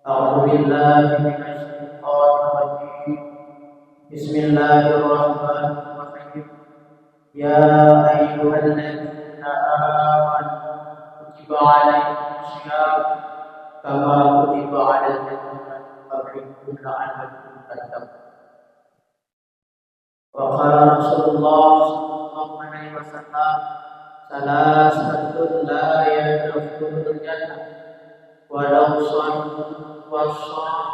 أعوذ بالله من الشيطان الرجيم. بسم الله الرحمن الرحيم. يا أيها الذين آمنوا كتب عليكم الصيام كما كتب على الذين من قبلكم لعلكم تتقون. وقال رسول الله صلى الله عليه وسلم ثلاثة لا يدخلون الجنة ولو صاموا وصام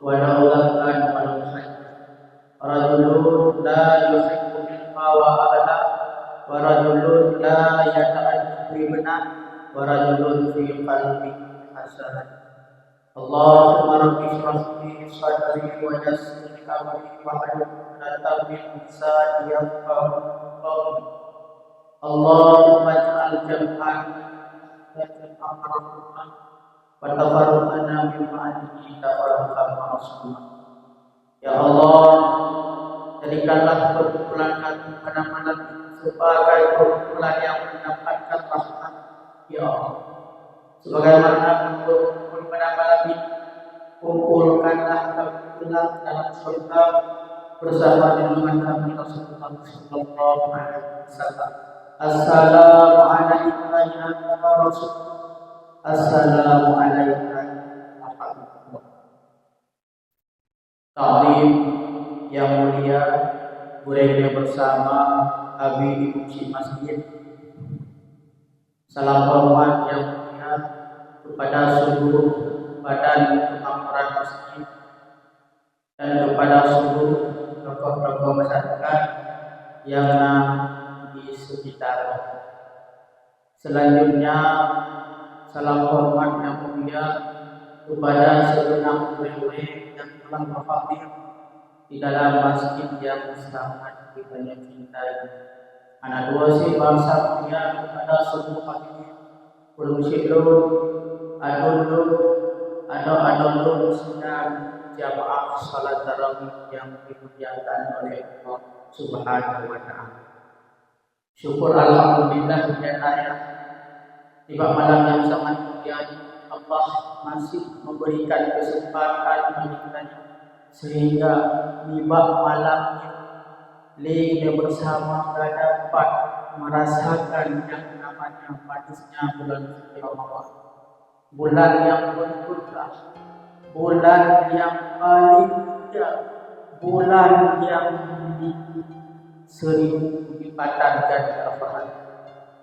ولو لكن ولو حج رجل لا يحب مما وأهله ورجل لا يتألف ابنه ورجل في قلبه حسنة. اللهم رب اشرح لي صدري ويسر لي أمري واحلل عقدة من لساني يفقهوا قولي. اللهم اجعل جمعنا مرحوما وتفرقنا من بعده تفرقا معصوما. Ya Allah, jadikanlah perkumpulan kami pada malam ini sebagai perkumpulan yang mendapatkan rahmat, ya Allah. Sebagaimana perkumpulan pada malam ini, kumpulkanlah kami pulang dalam surga bersama dengan kami Rasulullah sallallahu alaihi wasallam. Assalamualaikum ya Rasulullah. Assalamualaikum warahmatullahi. Taklim yang mulia, boleh bersama kami di kursi masjid. Salam hormat yang mulia kepada seluruh badan kemakmuran masjid dan kepada seluruh tokoh-tokoh masyarakat yang di sekitar. Selanjutnya salam hormat yang mulia kepada segenap ulama yang telah berhadir di dalam masjid yang sangat kita cintai. Anak dua si bangsa mulia kepada seluruh hadirin, bermusyidur, adon sedang jamaah salat tarawih yang dimuliakan oleh Allah Subhanahu wa Ta'ala. Syukur alhamdulillah di malam yang sangat mulia Allah masih memberikan kesempatan bagi kita sehingga tiba malamnya kita bersama dapat merasakan yang namanya manisnya bulan suci Ramadan. Bulan yang berkah, bulan yang paling mulia, bulan yang seribu lipatan ganda pahala.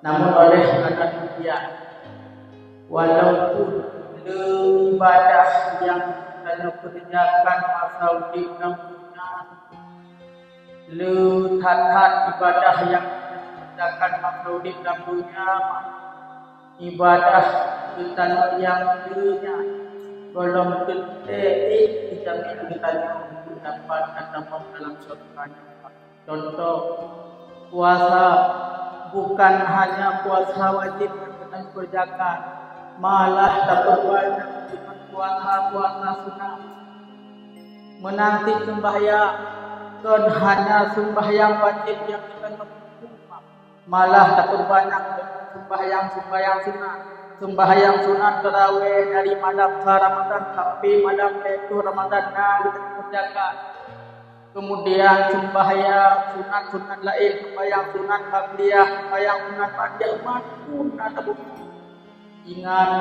Namun oleh karena demikian, walaupun ibadah yang kita kerjakan masa udik dan lehat ibadah yang kerjakan masa udik dan dunia, ibadah kita yang dunia belum terjadi dijamin kita untuk dapat ketemu dalam surga. Contoh puasa bukan hanya puasa wajib yang kita kerjakan, malah terbanyak dengan puasa sunnah. Menanti sembahyang bukan hanya sembahyang wajib yang kita lakukan, malah terbanyak dengan sembahyang sunnah. Sembahyang sunnah tarawih dari malam Ramadan sampai malam Lailatul Ramadan kita kerjakan. Kemudian sembahyang sunat lain, sembahyang sunat qabliyah, sembahyang sunat ba'diyah, pun ada bukti. Ingat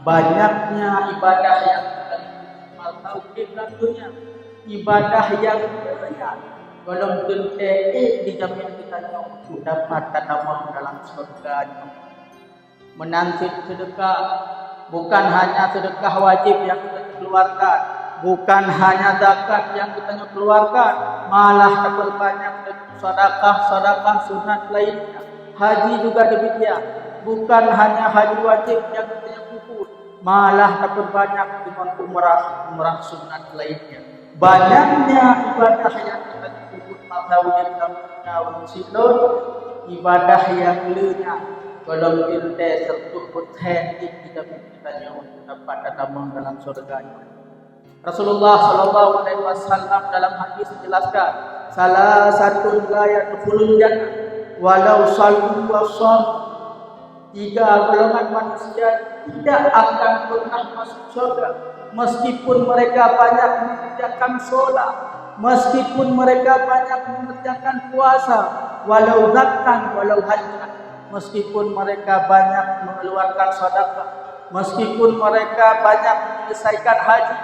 banyaknya ibadah yang kita lakukan dalam dunia, ibadah yang banyak belum tentu dijamin kita untuk dapat ketemu dalam surga. Menanti sedekah bukan hanya sedekah wajib yang kita keluarkan, bukan hanya zakat yang kita keluarkan, malah terbanyak sedekah sunat lainnya. Haji juga demikian, bukan hanya haji wajib yang kita kumpul, malah terbanyak dengan umrah sunat lainnya. Banyaknya ibadah yang kita kumpul matawin dalam silon, ibadah yang lainnya kalau kita serta berhenti kita untuk dapat ketemu dalam surga. Rasulullah sallallahu alaihi wasallam dalam hadis menjelaskan, salah satu layat yadkhulul jannah walau sallu wa sham. Tiga golongan manusia tidak akan pernah masuk surga. Meskipun mereka banyak mengerjakan solat, meskipun mereka banyak mengerjakan puasa, walau zakat, walau haji, meskipun mereka banyak mengeluarkan sedekah, meskipun mereka banyak menyelesaikan haji,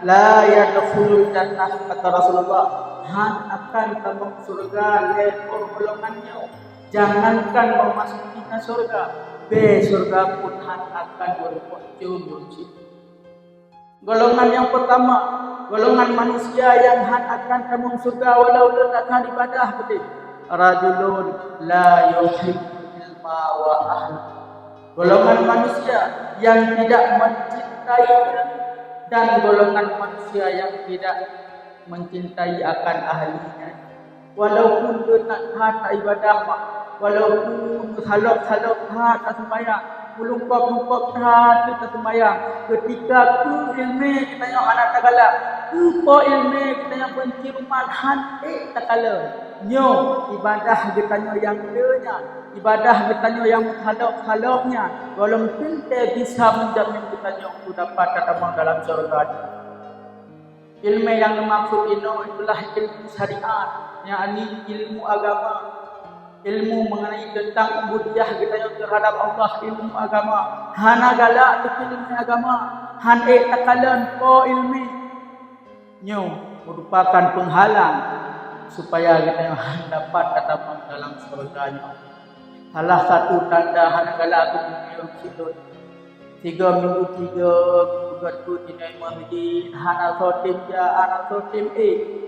la yadkhulul jannah, kata Rasulullah, han akan masuk surga lekor golongannya. Jangankan memasuki surga, surga pun han akan berkunjung. Golongan yang pertama, golongan manusia yang han akan masuk surga walau letakkan ibadah betul. Rajulun la yuhibbul ilma wa ahli. Golongan manusia yang tidak mencintai dan golongan manusia yang tidak mencintai akan ahlinya. Walaupun dia tak ibadah, walaupun halak-halak tak sembahyang, melumpak-lumpak tak sembahyang, ketika tu ilmu kita yang anak tagala, tu po ilmu kita yang penciuman han tak kala. Nyo ibadah kita yang lenya, ibadah kita yang halak-halaknya, walau tidak bisa menjamin kita yang dapat datang dalam surga. Ilmu yang dimaksud ini adalah ilmu syariat, yakni ilmu agama, ilmu mengenai tentang ubudiyah kita yang terhadap Allah, ilmu agama. Hana galak tu ilmu agama, han takalan po ilmu nyo merupakan penghalang supaya kita yang dapat datang dalam surga. Salah satu tanda hana galak tu ilmu 3 minggu 3 berikut dinai masjid hana sotim ja anak sotim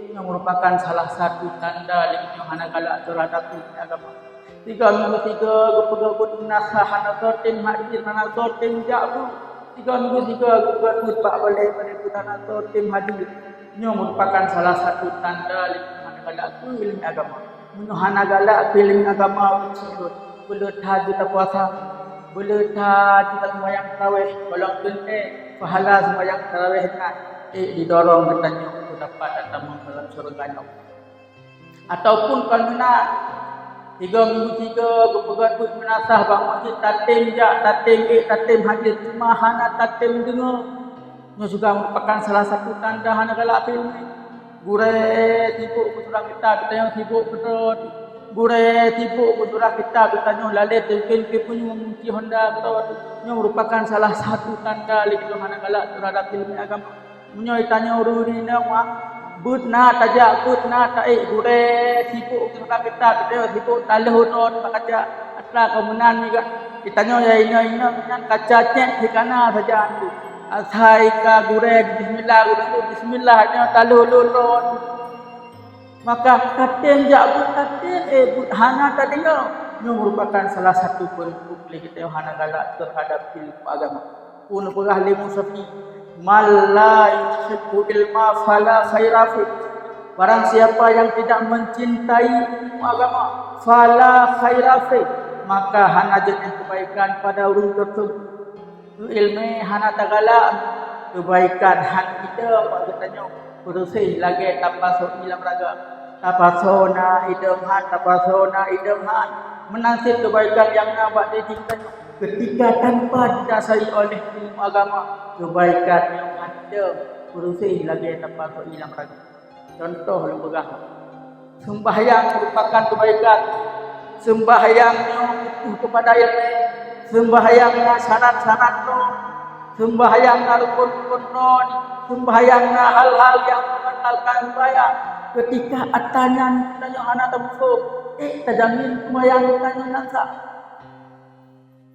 yang merupakan salah satu tanda lingkungan hana galak terhadap agama. 3 minggu 3 berikut nasah hana sotim hadir hana sotim ja 3 minggu 3 berikut pak boleh berikut hana sotim hadir yang merupakan salah satu tanda lingkungan hana galak ilmu agama. Hana galak ilmu agama boleh haji puasa, boleh kita sembahyang tarawih, kalau pahala sembahyang tarawih didorong katanya untuk dapat datang dalam surga. Ataupun kalau nak 3 minggu 3 berpegat menasah bang masjid tatim ja tatim hadir cuma hana tatim dengar. Ini juga merupakan salah satu tanda hana galak ilmu. Gure sibuk bersurah kita yang sibuk betul. Gure tipu bersurah kita bertanya lalit mungkin punya mengunci Honda atau merupakan salah satu tanda lingkungan galak terhadap ilmu agama. Menyoy tanya uruni nama budna tajak budna tai gure tipu bersurah kita bertanya tipu taluh non kaca atla kemunan juga ditanya ya ini kaca cek di kana saja tu asai ka gure bismillah nya taluh lulun. Maka katen jabut katen hana tadinya ini merupakan salah satu bentuk kita hana galak terhadap ilmu agama. Pun ahli musafi mal la yuhibbu ilma fala khaira fi. Barang siapa yang tidak mencintai ilmu agama fala khaira fi, maka hana jenis kebaikan pada urang tersebut. Ilmu hana tagala kebaikan han kita katanya bersih lagi tapasok dalam raga tapasona idemhan menasib kebaikan yang nampak di tingkatnya ketika tanpa didasari oleh ilmu agama kebaikan yang ada bersih lagi tapasok dalam raga. Contoh lembaga sembahyang merupakan kebaikan, sembahyangnya kepada ilmu, sembahyangnya syarat-syarat sembahyangnya rukun-rukun, sembahyangnya hal-hal yang membatalkan sembahyang. Ketika atanya tanya anak tempuh, terjamin sembahyang tanya nasa.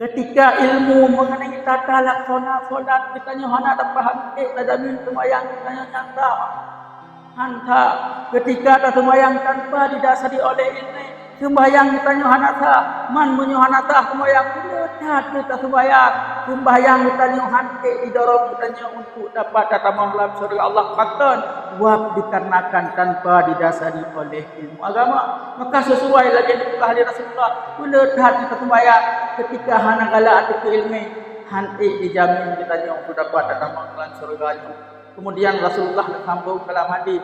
Ketika ilmu mengenai tata laksana solat ditanya anak terpaham, terjamin sembahyang tanya nasa. Hanta ketika tak sembahyang tanpa didasari oleh ilmu, sembahyang ditanya hanata, man menyo hanata sembahyang kita sembahyang ditanya hante didorong ditanya untuk dapat datang dalam surga Allah katan wab dikarenakan tanpa didasari oleh ilmu agama. Maka sesuai lagi dengan ahli Rasulullah kulit hati sembahyang ketika hana galak atau ilmu hante dijamin ditanya untuk dapat datang dalam surga. Kemudian Rasulullah sambung dalam hadis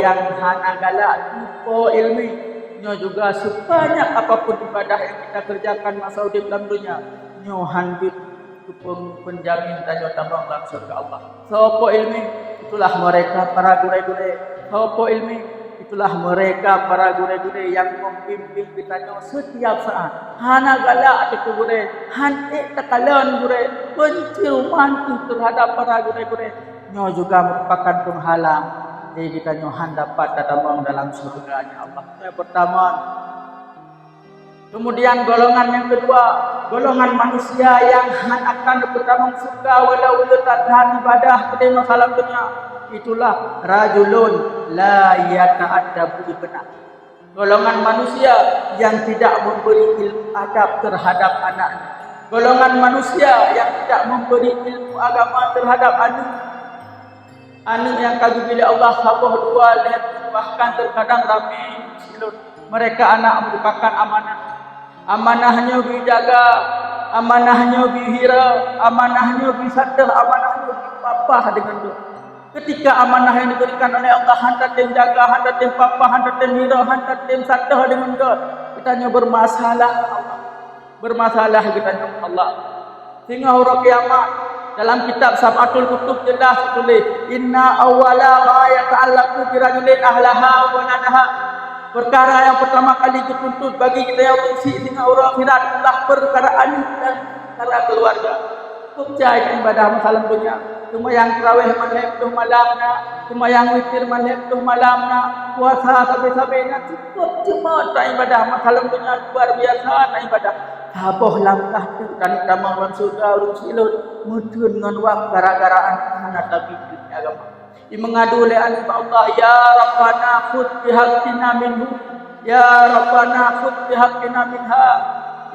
yang hana galak tupo ilmu nyo juga sebanyak apapun ibadah yang kita kerjakan masa hidup dalam dunia nyo hanbit penjamin tanya tambang dalam surga Allah. Sopo ilmi itulah mereka para gure-gure. Sopo ilmi itulah mereka para gure-gure yang membimbing kita setiap saat. Hana galak itu gure, hantik tekalan gure, benci romantis terhadap para gure-gure. Nyo juga merupakan penghalang. Jadi kita nyohan dapat datang dalam surganya Allah. Yang pertama. Kemudian golongan yang kedua, golongan manusia yang akan bertanggung surga walau tak ibadah kepada salam dunia. Itulah rajulun la yata'addabu benar. Golongan manusia yang tidak memberi ilmu adab terhadap anaknya. Golongan manusia yang tidak memberi ilmu agama terhadap anak. Anak yang kagum bila Allah sabuh dua lihat bahkan terkadang ramai silut. Mereka anak merupakan amanah. Amanahnya dijaga, amanahnya dihira, amanahnya disadar, amanahnya dipapah dengan doa. Ketika amanah yang diberikan oleh Allah hendak dijaga, hendak dipapah, hendak dihira, hendak disadar dengan doa, kitanya bermasalah Allah. Bermasalah kitanya Allah. Sehingga hari kiamat dalam kitab Sab'atul Kutub jelas tulis inna awwala ma yata'allaqu bi rajulin ahlaha wa nadaha. Perkara yang pertama kali dituntut bagi kita yang bersih dengan orang akhirat adalah perkara anak dan perkara keluarga. Percaya ibadah masalah dunia. Cuma yang tarawih malam tu malamnya, cuma yang witir malam tu malamnya, puasa sampai-sampainya cukup cuma tak ibadah masalah dunia luar biasa tak ibadah. Taboh langkah tu dan tamang dalam surga ulun silun mudun dengan wak gara-gara anak tapi agama. Mengadu oleh Allah, ya Rabbana khudh bihaqqina minhu, ya Rabbana khudh bihaqqina minha,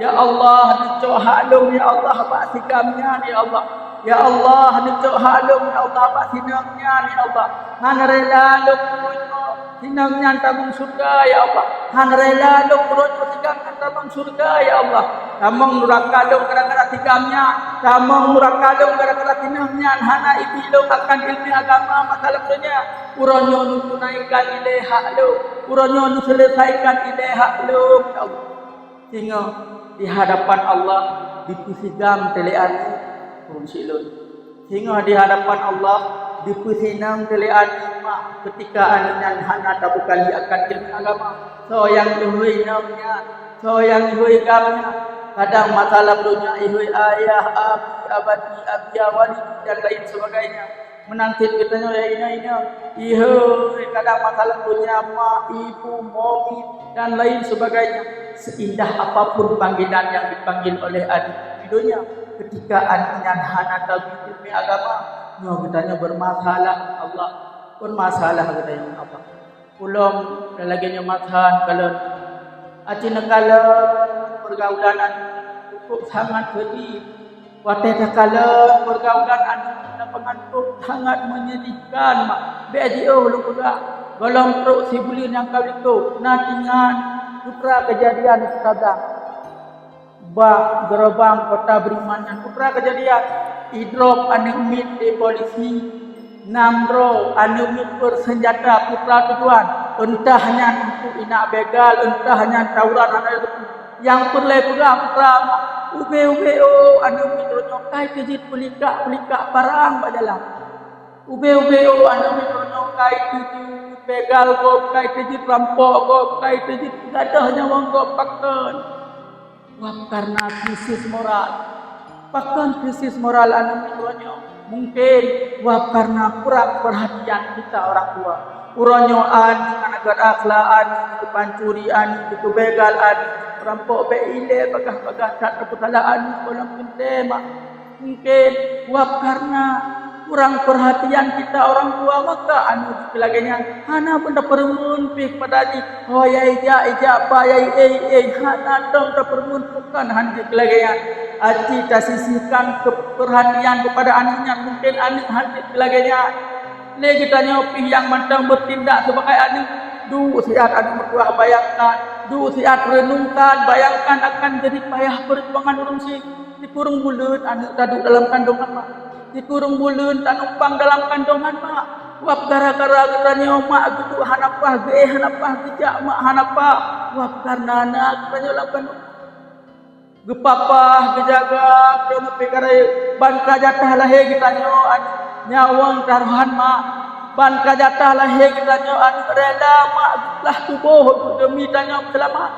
ya Allah dicok halum, ya Allah ba'si kamnya, ya Allah, ya Allah dicok halum, ya Allah ba'si namnya, ya Allah, han rela lukunya sinamnya tabung surga, ya Allah, han rela lukunya sinamnya tabung surga, ya Allah. Tamang murakadong gara-gara tigamnya, tamang murakadong gara-gara tinamnya, hana ibilong akan ilmu agama masalah dunia. Uronyo nutunaikan ilahak lu, uronyo nuselesaikan ilahak lu, ya Allah. Sehingga di hadapan Allah dipusigam telean pun silun. Sehingga di hadapan Allah dipusinam telean mak ketika aninyan hana tabukali akan ilmu agama. So yang duhui namanya, so yang duhui gamnya. Kadang masalah dunia ihoi ayah, abadi, abia, wali dan lain sebagainya. Menantit kita ini. Ihoi kadang masalah dunia mak, ibu, momi dan lain sebagainya. Seindah apapun panggilan yang dipanggil oleh adik di dunia, ketika adiknya hana tabi ilmu agama, kitanya bermasalah Allah, bermasalah katanya apa? Pulang dan lagi nyematan kalau acina kalau pergaulan cukup sangat pedih. Waktu kala pergaulan anak pengantuk sangat menyedihkan. BDO lu pula golong truk sibulin yang kau itu nantingan putra kejadian kadang ba gerobang kota Beriman yang putra kejadian hidrop anu mit di polisi namro anu mit bersenjata putra tujuan entahnya untuk ina begal entahnya tawuran anu yang perle pula putra ube-ube anu mitronyokai kejit pelika parang badalang ube-ube anu mitronyokai kejit begal gokai kejit rampok gokai kejit gadahnya wong gopakeun wah karena krisis moral bahkan krisis moral anu mitronyo mungkin wah karena kurang perhatian kita orang tua uronyoan agar akhlaan kepancurian itu begalan rampok beile bagah-bagah tak kepusalaan kolam pentema mungkin wah karena kurang perhatian kita orang tua maka anu sebagainya hana benda permun pih padani oh ya ija pa ya hana dong permun bukan hanya sebagainya aci tasisihkan perhatian kepada anaknya mungkin anak hanya sebagainya le kita nyopi yang mantang bertindak sebagai anak du siat anak mertua bayangkan du siat renungkan bayangkan akan jadi payah perjuangan urung si dikurung bulut anak taduk dalam kandungan mak dikurung bulut tak numpang dalam kandungan mak wap gara-gara katanya mak gitu hanapah ge hanapah gejak mak hanapah wap karena anak katanya dalam kandungan gepapah gejaga kena pekare ban kajatah lahir kita nyo nyawang taruhan mak ban kajatah lahir kita nyo rela mak lah tubuh demi tanya selamat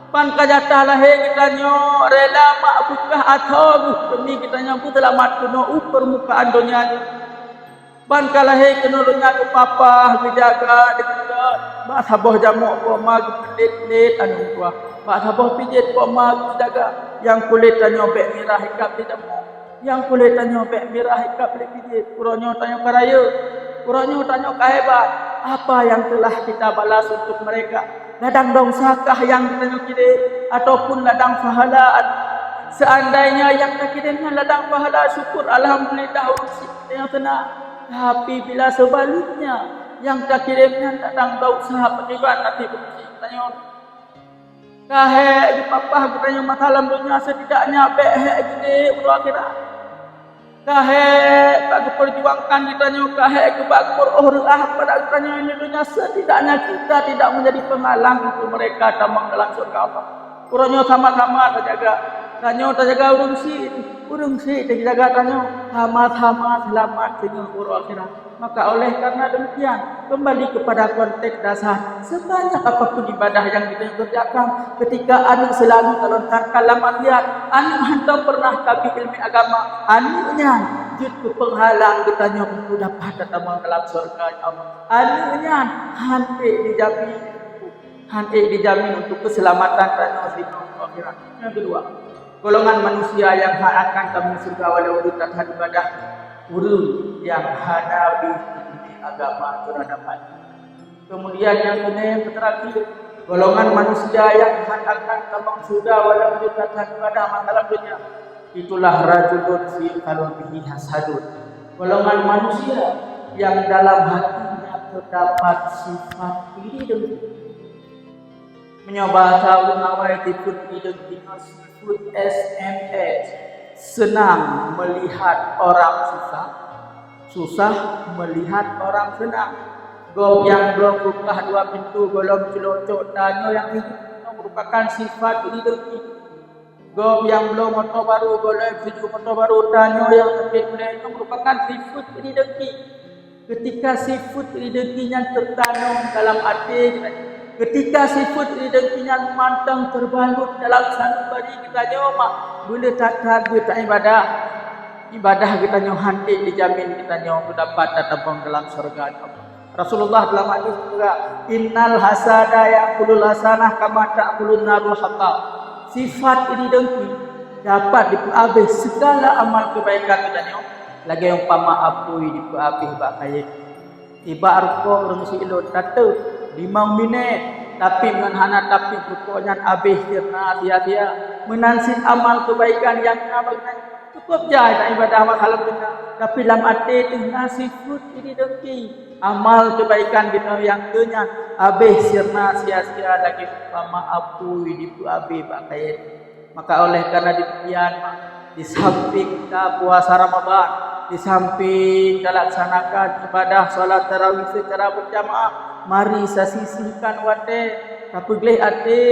ban kajatah lahir kita nyo rela mak buka atau demi kita nyo selamat kuno permukaan dunia ban kalahir kena dunia gepapah gejaga dekat mak sabah jamuk ko mak pelit-pelit anu tua mak sabah pijit ko mak jaga yang kulit tanya pek merah hikap di temu yang kulit tanya pek merah hikap di pijit kuronyo tanya karaya kuronyo tanya kahebat apa yang telah kita balas untuk mereka ladang dongsakah yang tanya kiri ataupun ladang pahala seandainya yang tak kirimnya ladang pahala syukur alhamdulillah yang tenang tapi bila sebaliknya yang tak kirimnya ladang dongsah petiban nanti tanya kahek di papah katanya masalah dunia setidaknya behek gede untuk akhirat kahek bagi perjuangkan ditanya kahek ke bakmur Allah pada katanya ini dunia setidaknya kita tidak menjadi penghalang untuk mereka tambang dalam surga Allah kurangnya sama-sama terjaga urung si terjaga tanya sama-sama selamat dengan urut akhirat maka oleh karena demikian kembali kepada konteks dasar sebanyak apapun ibadah yang kita kerjakan ketika anu selalu terlontar kalam ayat anu hantam pernah kabi ilmu agama anunya jut penghalang kita untuk dapat datang dalam surga Allah anunya hante dijamin untuk keselamatan dan akhirat. Yang kedua golongan manusia yang akan kami surga walau tak ibadah urun yang hadapi agama terhadap. Kemudian yang terakhir golongan manusia yang akan kami surga walau tak ibadah masalah dunia itulah rajulun fi qalbihi hasadun golongan manusia yang dalam hatinya terdapat sifat iri dengki menyoba tahu nawai tikut iri dengki sifat SMS senang melihat orang susah melihat orang senang gom yang belum buka dua pintu golong celocok tanya yang itu merupakan sifat iri dengki gom yang belum motor baru golong tujuh motor baru tanya yang terkait itu merupakan sifat iri dengki ketika sifat iri dengkinya tertanam dalam hati ketika sifat iri dengkinya mantang terbalut dalam sanubari kita nyoba bila tak ibadah kita nyohanti dijamin kita nyoba dapat datang dalam surga Allah. Rasulullah dalam hadis juga innal hasada ya'kulul hasanah kama ta'kulun narul hatab. Sifat ini dengki dapat dihabis segala amal kebaikan kita nyoba. Lagi yang pama apui dihabis bak kaya. Tiba arko orang si ilot tatu 5 minit tapi menghana tapi pokoknya habis karena dia menansit amal kebaikan yang abangnya cukup jaya ibadah masalah kita tapi dalam hati itu nasifut ini dengki amal kebaikan kita yang dunia habis karena sia-sia lagi sama apu di habis pakai maka oleh karena demikian di samping kita puasa Ramadan di samping kita laksanakan ibadah salat tarawih secara berjamaah mari sisihkan wate tapi geleh ate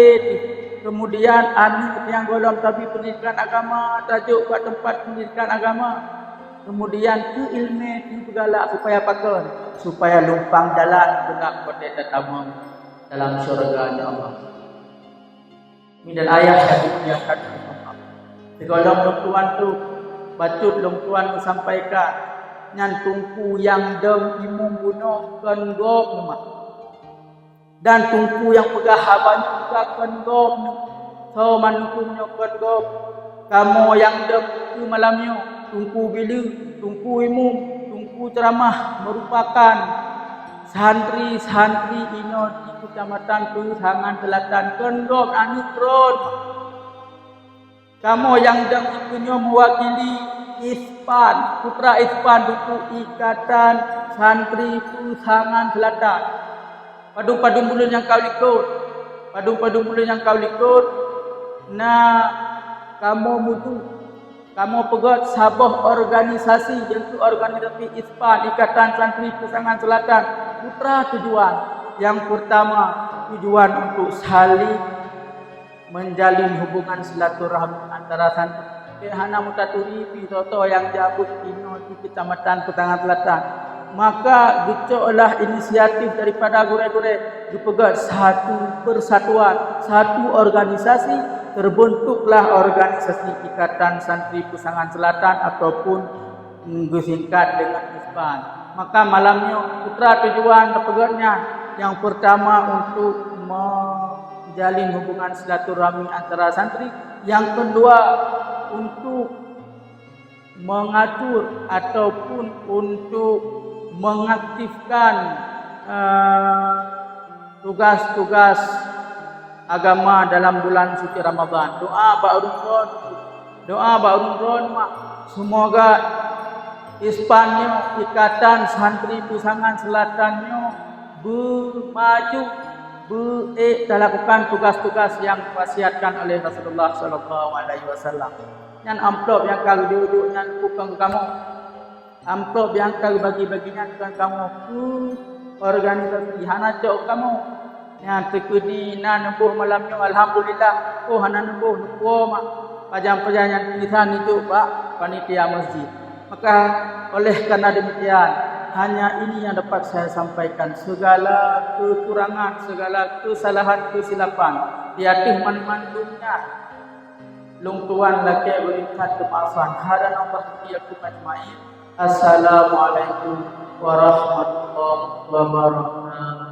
kemudian anu yang golong tapi pendidikan agama tajuk buat tempat pendidikan agama kemudian ke ilmu itu segala supaya pakon supaya lumpang jalan dengan kote tetamu dalam syurga Allah minal ayat yang kata segolong lumpuan tu bacut lumpuan sampaikan nyan tungku yang dem imum bunuh kan gop rumah dan tungku yang pegah haban juga kan gop so manukumnya kan gop kamu yang dem itu malamnya tungku bilu tungku imum tungku ceramah merupakan santri-santri ino di kecamatan Tuhangan Selatan kan gop anukron kamu yang dem itunya mewakili Ispan, putra Ispan buku ikatan santri Tuhangan Selatan. Padu-padu bulan yang kau ikut. Padu-padu bulan yang kau ikut. Nah, kamu mutu. Kamu pegot sabah organisasi iaitu organisasi Ispan ikatan santri Tuhangan Selatan. Putra tujuan. Yang pertama tujuan untuk saling menjalin hubungan silaturahmi antara santri hana mutaturi toto yang jabut ino di Kecamatan Petangan Selatan. Maka gecoklah inisiatif daripada gure-gure dipegat satu persatuan, satu organisasi, terbentuklah organisasi Ikatan Santri Pesangan Selatan ataupun disingkat dengan ISPAN. Maka malamnya putra tujuan dipegatnya yang pertama untuk menjalin hubungan silaturahmi antara santri, yang kedua untuk mengatur ataupun untuk mengaktifkan tugas-tugas agama dalam bulan suci Ramadan. Doa ba'urun mak semoga Ispanyo Ikatan Santri Pesangan Selatannya bermaju lakukan tugas-tugas yang diwasiatkan oleh Rasulullah sallallahu alaihi wasallam. Yang amplop yang kau duduknya bukan kamu. Amplop yang kau bagi-baginya bukan kamu. Organisasi hana cok kamu. Yang tekuni na nembuh malamnya alhamdulillah. Oh hana nembuh mak. Pajang-pajang yang tulisan itu Pak panitia masjid. Maka oleh karena demikian hanya ini yang dapat saya sampaikan. Segala kekurangan, segala kesalahan, kesilapan tiatih mandunya lungtuan laki berikat kemaafan. Hadan Allah tiyakum ajmain. Assalamualaikum warahmatullahi wabarakatuh.